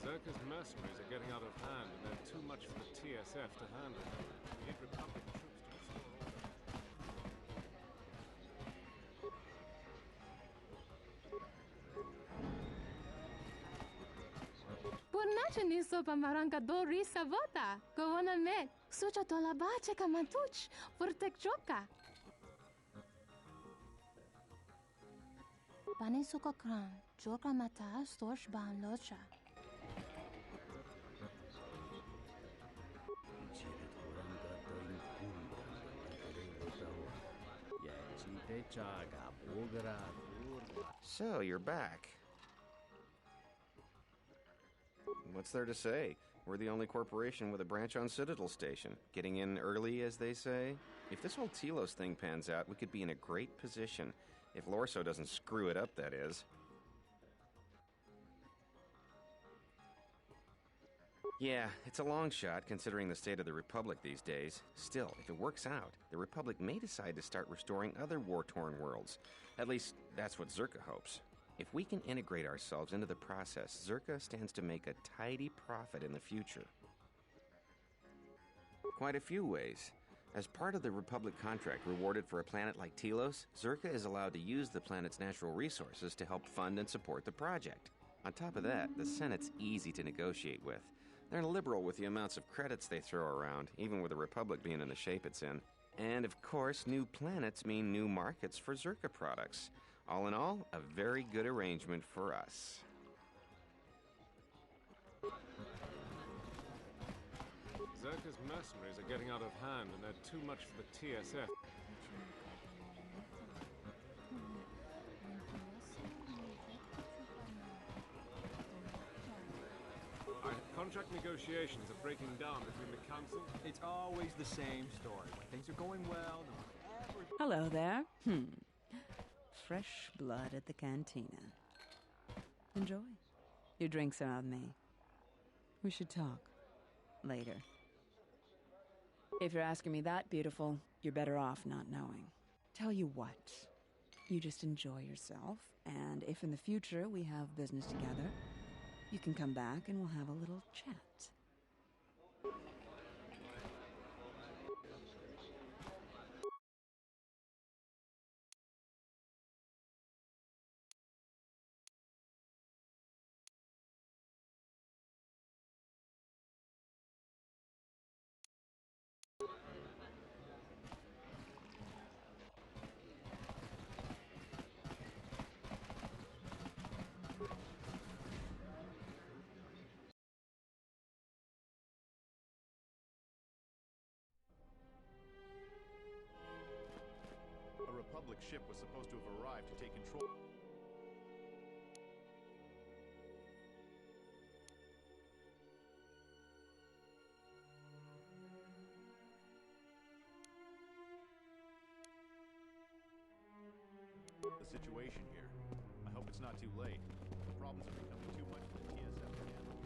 Zerka's mercenaries are getting out of hand, and they're too much for the TSF to handle. We need Republic troops to restore order. Purnače niso pa maranka do risa vota, ko ona me, suča to labače kamantuč, furtek čoka. Pane suko kran, čoka mata storš ban loča. So, you're back. What's there to say? We're the only corporation with a branch on Citadel Station. Getting in early, as they say. If this whole Telos thing pans out, we could be in a great position. If Lorso doesn't screw it up, that is. Yeah, it's a long shot considering the state of the Republic these days. Still, if it works out, the Republic may decide to start restoring other war-torn worlds. At least, that's what Zerka hopes. If we can integrate ourselves into the process, Zerka stands to make a tidy profit in the future. Quite a few ways. As part of the Republic contract rewarded for a planet like Telos, Zerka is allowed to use the planet's natural resources to help fund and support the project. On top of that, the Senate's easy to negotiate with. They're liberal with the amounts of credits they throw around, even with the Republic being in the shape it's in. And of course, new planets mean new markets for Zerka products. All in all, a very good arrangement for us. Zerka's mercenaries are getting out of hand, and they're too much for the TSF. Contract negotiations are breaking down between the Council. It's always the same story. When things are going well, Hello there. Fresh blood at the cantina. Enjoy. Your drinks are on me. We should talk. Later. If you're asking me that, beautiful, you're better off not knowing. Tell you what. You just enjoy yourself, and if in the future we have business together, you can come back and we'll have a little chat. A Republic ship was supposed to have arrived to take control. The situation here. I hope it's not too late. The problems are becoming too much for the TSF to handle.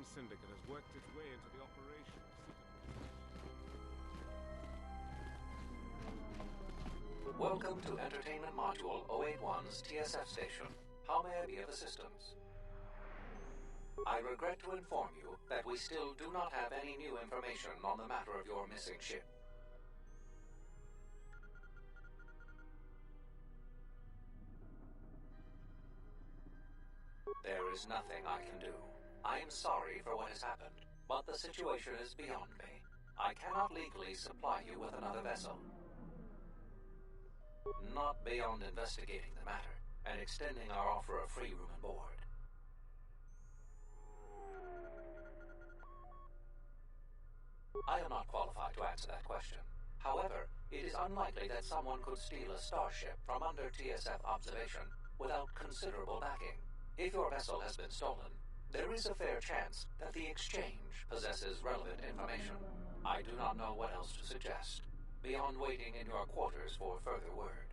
crime syndicate has worked its way into the operation. Welcome to Entertainment Module 081's TSF station. How may I be of assistance? I regret to inform you that we still do not have any new information on the matter of your missing ship. There is nothing I can do. I am sorry for what has happened, but the situation is beyond me. I cannot legally supply you with another vessel. Not beyond investigating the matter and extending our offer of free room and board. I am not qualified to answer that question. However, it is unlikely that someone could steal a starship from under TSF observation without considerable backing. If your vessel has been stolen, there is a fair chance that the exchange possesses relevant information. I do not know what else to suggest, beyond waiting in your quarters for further word.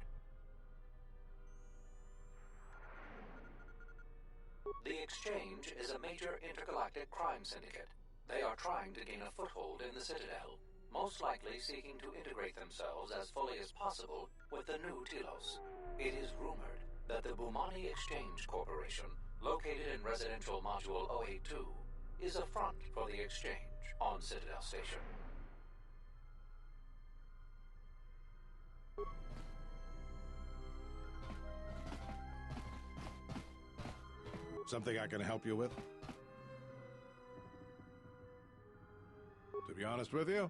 The exchange is a major intergalactic crime syndicate. They are trying to gain a foothold in the Citadel, most likely seeking to integrate themselves as fully as possible with the new Telos. It is rumored that the Bumani Exchange Corporation, located in Residential Module 082, is a front for the exchange on Citadel Station. Something I can help you with? To be honest with you,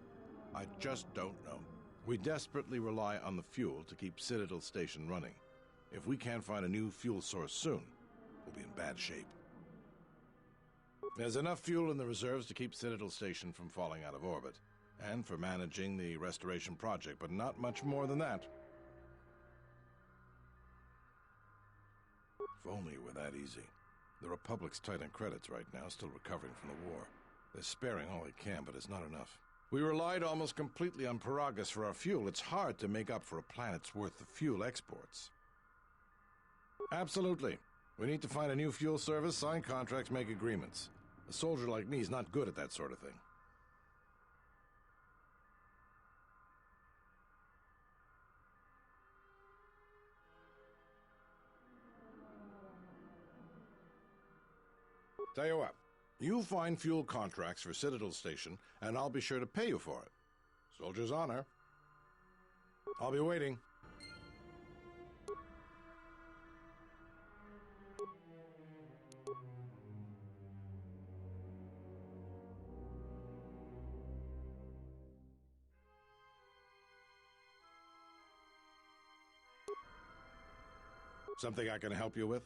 I just don't know. We desperately rely on the fuel to keep Citadel Station running. If we can't find a new fuel source soon, we'll be in bad shape. There's enough fuel in the reserves to keep Citadel Station from falling out of orbit, and for managing the restoration project, but not much more than that. If only it were that easy. The Republic's tight on credits right now, still recovering from the war. They're sparing all they can, but it's not enough. We relied almost completely on Paragus for our fuel. It's hard to make up for a planet's worth of fuel exports. Absolutely. We need to find a new fuel service, sign contracts, make agreements. A soldier like me is not good at that sort of thing. Tell you what, you find fuel contracts for Citadel Station, and I'll be sure to pay you for it. Soldier's honor. I'll be waiting. Something I can help you with?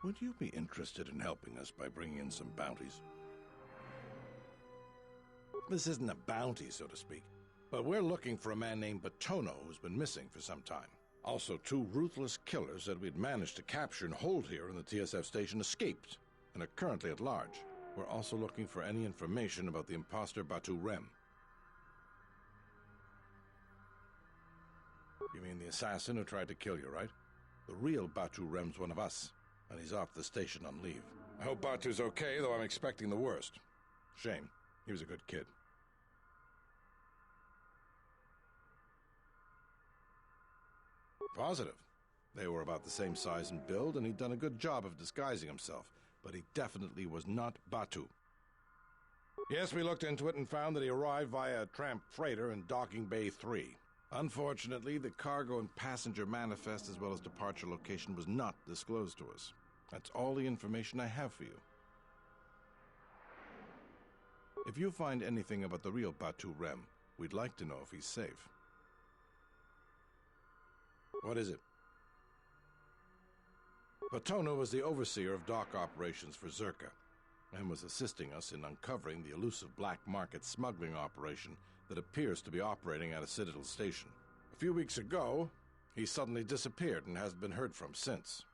Would you be interested in helping us by bringing in some bounties? This isn't a bounty, so to speak, but we're looking for a man named Batono who's been missing for some time. Also, 2 ruthless killers that we'd managed to capture and hold here in the TSF station escaped and are currently at large. We're also looking for any information about the imposter Batu Rem. You mean the assassin who tried to kill you, right? The real Batu Rem's one of us, and he's off the station on leave. I hope Batu's okay, though I'm expecting the worst. Shame. He was a good kid. Positive. They were about the same size and build, and he'd done a good job of disguising himself, but he definitely was not Batu. Yes, we looked into it and found that he arrived via a tramp freighter in Docking Bay 3. Unfortunately, the cargo and passenger manifest as well as departure location was not disclosed to us. That's all the information I have for you. If you find anything about the real Batu Rem, we'd like to know if he's safe. What is it? Batono was the overseer of dock operations for Zerka, and was assisting us in uncovering the elusive black market smuggling operation that appears to be operating at a Citadel station. A few weeks ago, he suddenly disappeared and hasn't been heard from since.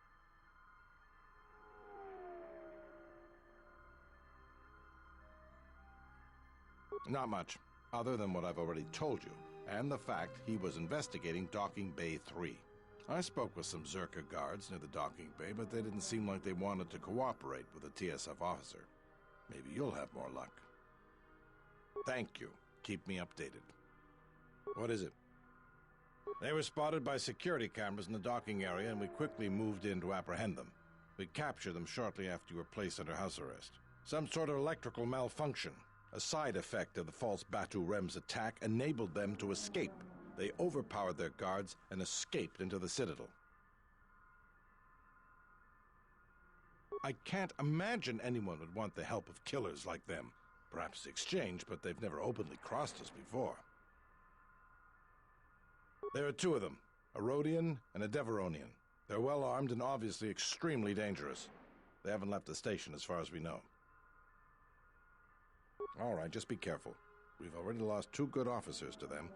Not much, other than what I've already told you, and the fact he was investigating Docking Bay 3. I spoke with some Zerka guards near the docking bay, but they didn't seem like they wanted to cooperate with a TSF officer. Maybe you'll have more luck. Thank you. Keep me updated. What is it? They were spotted by security cameras in the docking area, and we quickly moved in to apprehend them. We captured them shortly after you were placed under house arrest. Some sort of electrical malfunction, a side effect of the false Batu Rem's attack, enabled them to escape. They overpowered their guards and escaped into the Citadel. I can't imagine anyone would want the help of killers like them. Perhaps the exchange, but they've never openly crossed us before. There are two of them, a Rhodian and a Deveronian. They're well armed and obviously extremely dangerous. They haven't left the station as far as we know. All right, just be careful. We've already lost 2 good officers to them.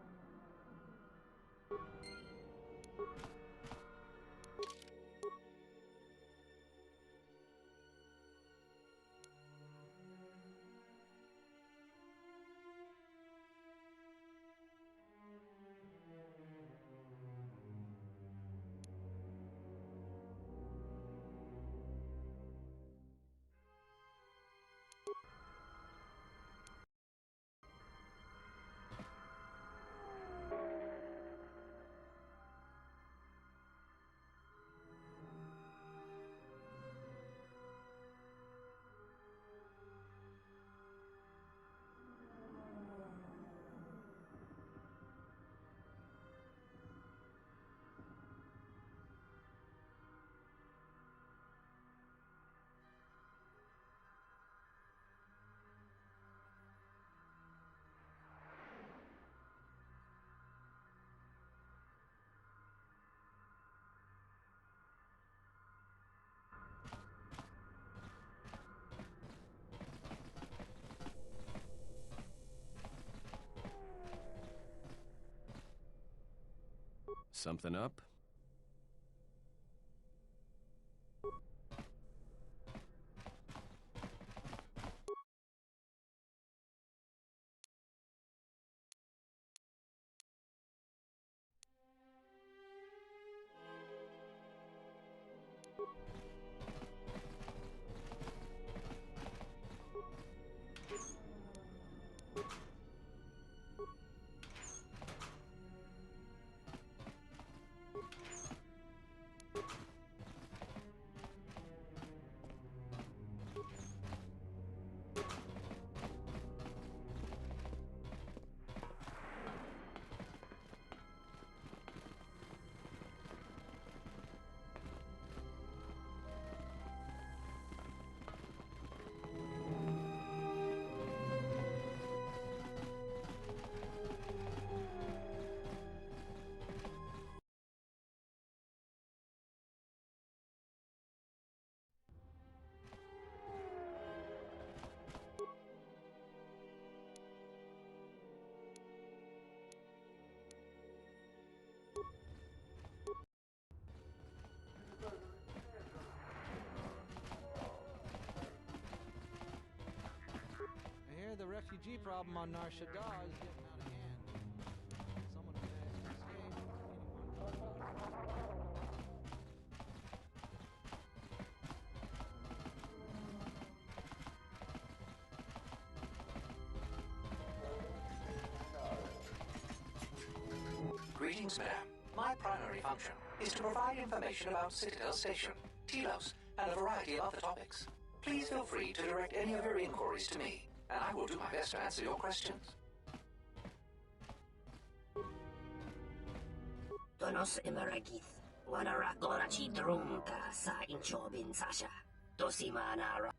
Something up? The refugee problem on Nar Shaddaa is getting out of hand. Someone managed to escape. Greetings, madam. My primary function is to provide information about Citadel Station, Telos, and a variety of other topics. Please feel free to direct any of your inquiries to me, and I will do my best to answer your questions. Donos emeragith, wanarakora chidrunka sa inchobin sasha, dosimanara.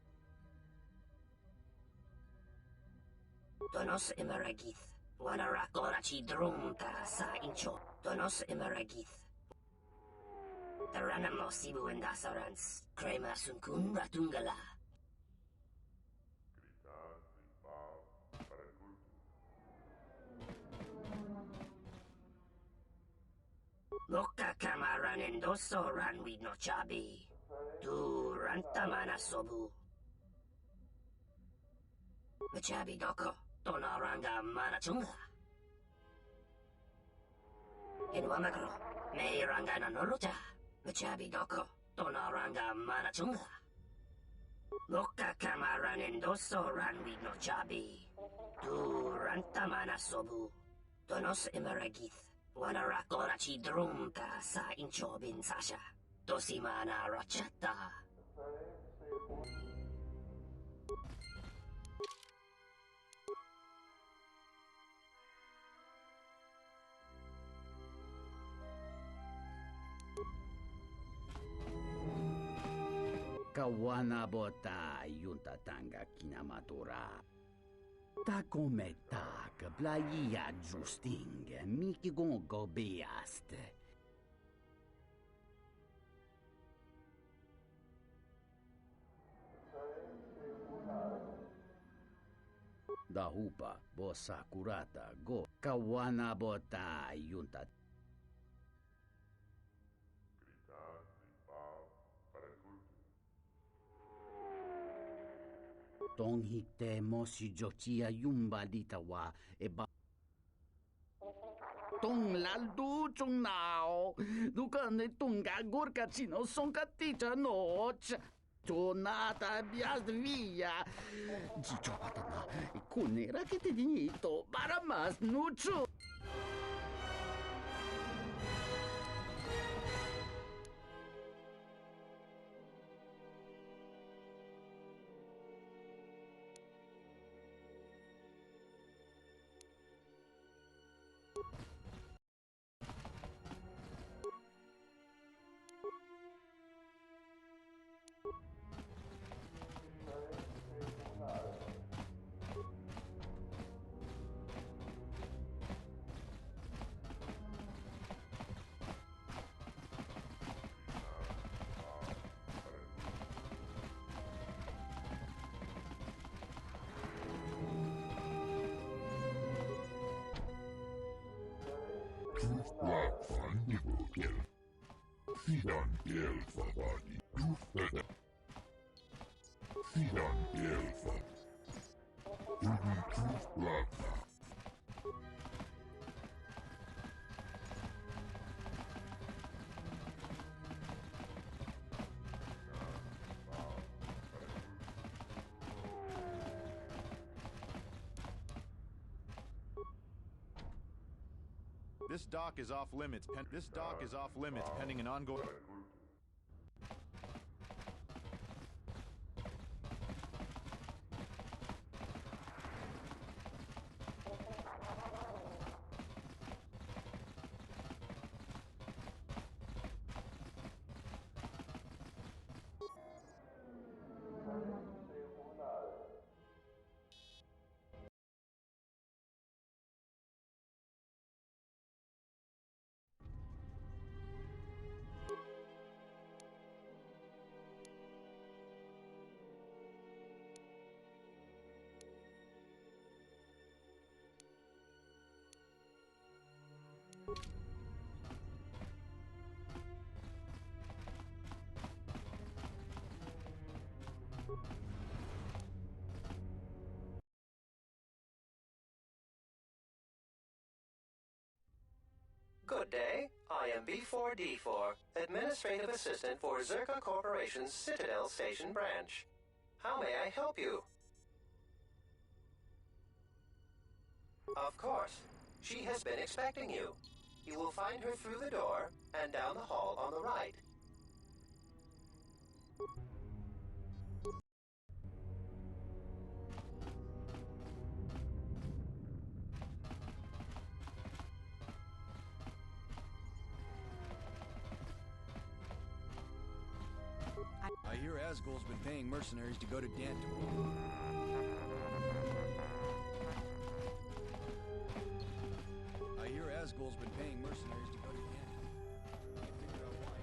Donos emeragith, wanarakora chidrunka sa incho, donos emeragith. Taranamo sibu and dasarans, crema sunkun ratungala. Loka kamaran endoso ran with no chabi. Tu rantamana sobu. Machabi doko, tonaranga manachunga. In Wamakro, may ranga nanoruta. Machabi doko, tonaranga manachunga. Loka kamaranen doso ranwi no chabi. Du rantamana sobu. Donos imaragith. Wanarakorachi drumta sa inchobin sasha. Dosimana rachata. Kawanabota yunta tanga kinamatura. Ta come tak playa justing miki gongo beast. Da hupa bossa curata go kawanabota yunta. Tong hikte mosi jochia yumba litawa e ba. Tong laldu chung nao. Dukane tunga gurka chino son katita noch. Tonata bias via. Gicho patana. Kunera che te dinito. Para mas nucho. This dock is off limits. This dock is off limits pending an ongoing. Good day. I am B4D4, Administrative Assistant for Zerka Corporation's Citadel Station branch. How may I help you? Of course. She has been expecting you. You will find her through the door and down the hall on the right. I hear Asgul's been paying mercenaries to go to Dant. I hear Asgul's been paying mercenaries to go to Dant. Can't figure out why.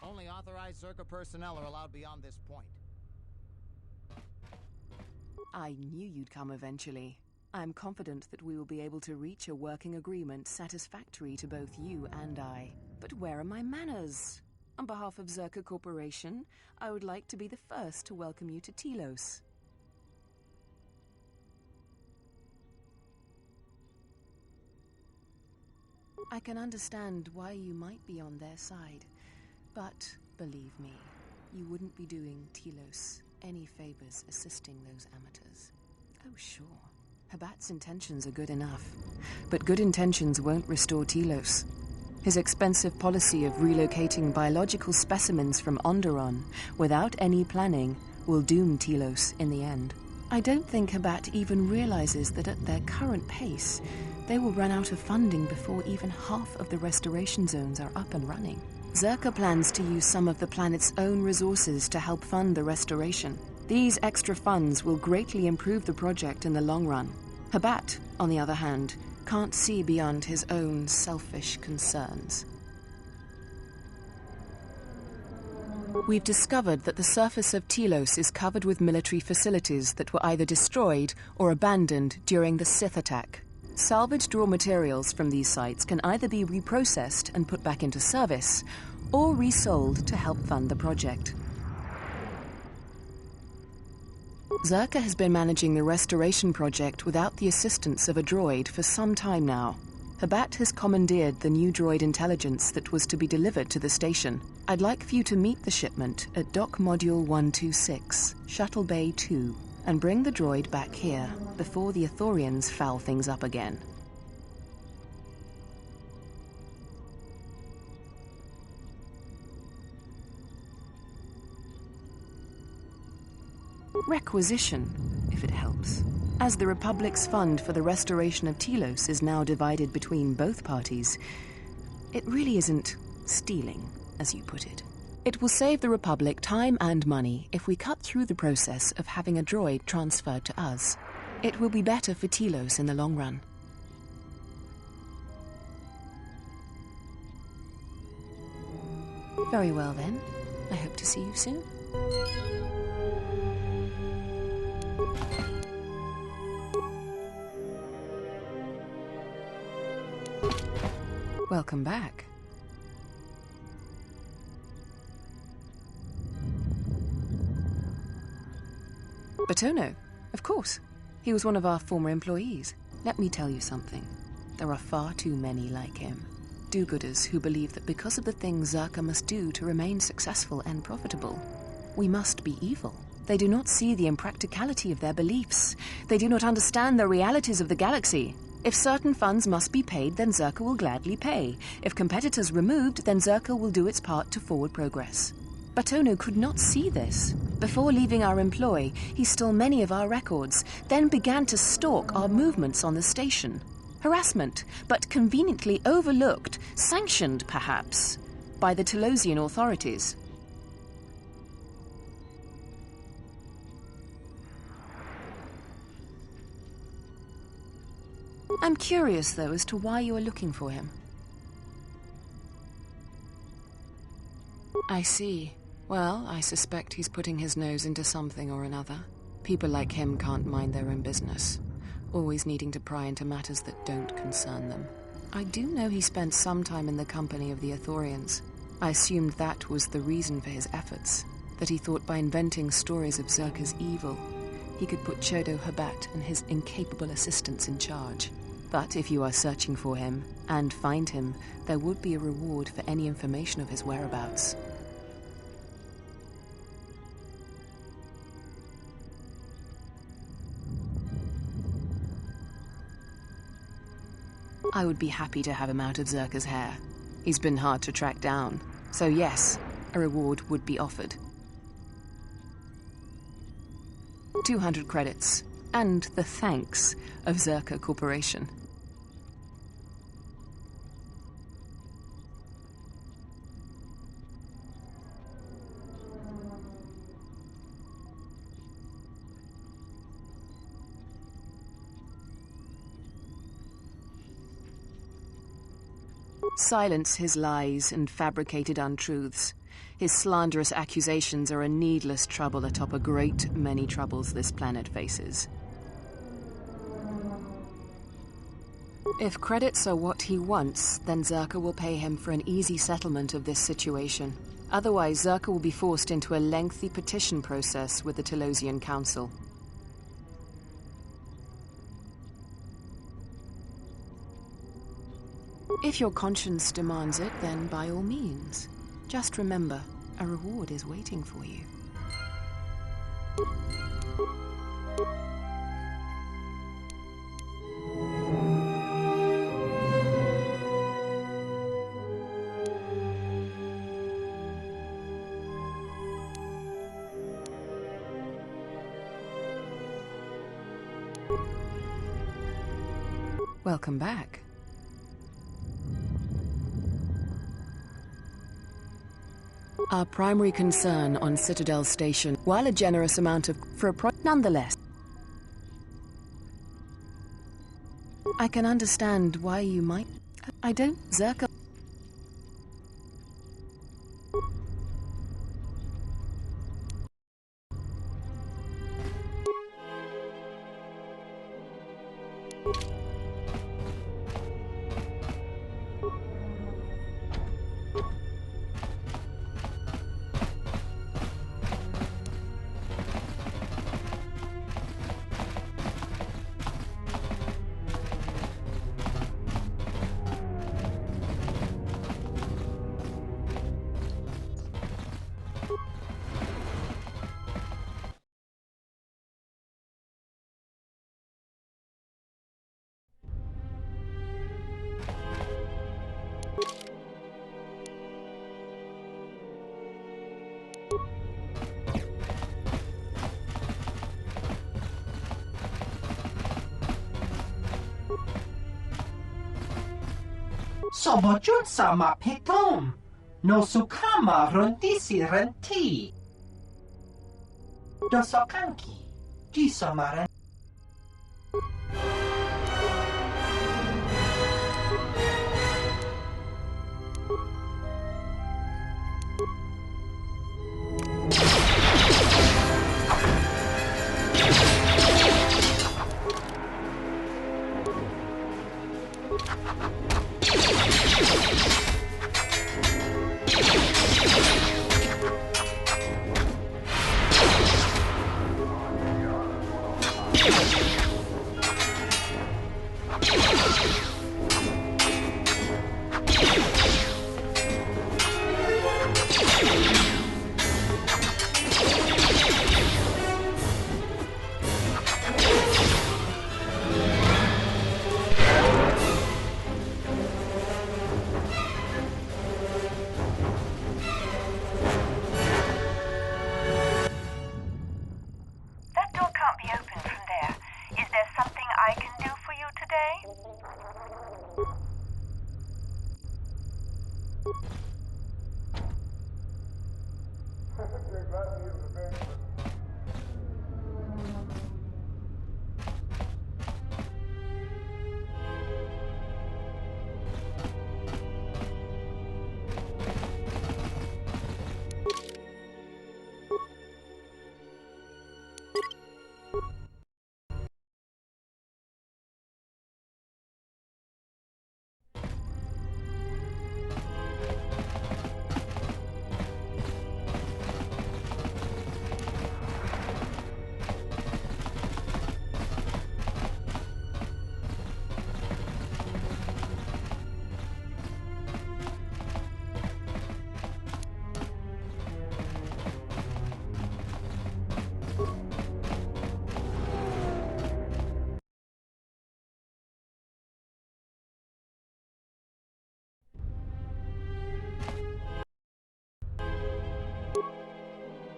Only authorized Zerka personnel are allowed beyond this point. I knew you'd come eventually. I'm confident that we will be able to reach a working agreement satisfactory to both you and I. But where are my manners? On behalf of Zerka Corporation, I would like to be the first to welcome you to Telos. I can understand why you might be on their side, but believe me, you wouldn't be doing Telos any favors assisting those amateurs. Oh, sure. Habat's intentions are good enough, but good intentions won't restore Telos. His expensive policy of relocating biological specimens from Onderon without any planning will doom Telos in the end. I don't think Habat even realizes that at their current pace, they will run out of funding before even half of the restoration zones are up and running. Zerka plans to use some of the planet's own resources to help fund the restoration. These extra funds will greatly improve the project in the long run. Habat, on the other hand, can't see beyond his own selfish concerns. We've discovered that the surface of Telos is covered with military facilities that were either destroyed or abandoned during the Sith attack. Salvaged raw materials from these sites can either be reprocessed and put back into service, or resold to help fund the project. Zerka has been managing the restoration project without the assistance of a droid for some time now. Habat has commandeered the new droid intelligence that was to be delivered to the station. I'd like for you to meet the shipment at Dock Module 126, Shuttle Bay 2, and bring the droid back here before the Ithorians foul things up again. Requisition, if it helps. As the Republic's fund for the restoration of Telos is now divided between both parties, it really isn't stealing, as you put it. It will save the Republic time and money if we cut through the process of having a droid transferred to us. It will be better for Telos in the long run. Very well then. I hope to see you soon. Welcome back. Batono, of course. He was one of our former employees. Let me tell you something. There are far too many like him. Do-gooders who believe that because of the things Zerka must do to remain successful and profitable, we must be evil. They do not see the impracticality of their beliefs. They do not understand the realities of the galaxy. If certain funds must be paid, then Zerka will gladly pay. If competitors removed, then Zerka will do its part to forward progress. Batono could not see this. Before leaving our employ, he stole many of our records, then began to stalk our movements on the station. Harassment, but conveniently overlooked, sanctioned, perhaps, by the Telosian authorities. I'm curious, though, as to why you are looking for him. I see. Well, I suspect he's putting his nose into something or another. People like him can't mind their own business, always needing to pry into matters that don't concern them. I do know he spent some time in the company of the Ithorians. I assumed that was the reason for his efforts, that he thought by inventing stories of Zerka's evil, he could put Chodo Habat and his incapable assistants in charge. But if you are searching for him, and find him, there would be a reward for any information of his whereabouts. I would be happy to have him out of Zerka's hair. He's been hard to track down, so yes, a reward would be offered. 200 credits, and the thanks of Zerka Corporation. Silence his lies and fabricated untruths. His slanderous accusations are a needless trouble atop a great many troubles this planet faces. If credits are what he wants, then Zerka will pay him for an easy settlement of this situation. Otherwise, Zerka will be forced into a lengthy petition process with the Telosian Council. If your conscience demands it, then by all means. Just remember, a reward is waiting for you. Welcome back. Our primary concern on Citadel Station, while a generous amount of nonetheless. I can understand why you might. I don't, Zerka. Sobojun sama petom, no sukama rondisi renti. Dosokanki, jisamaran.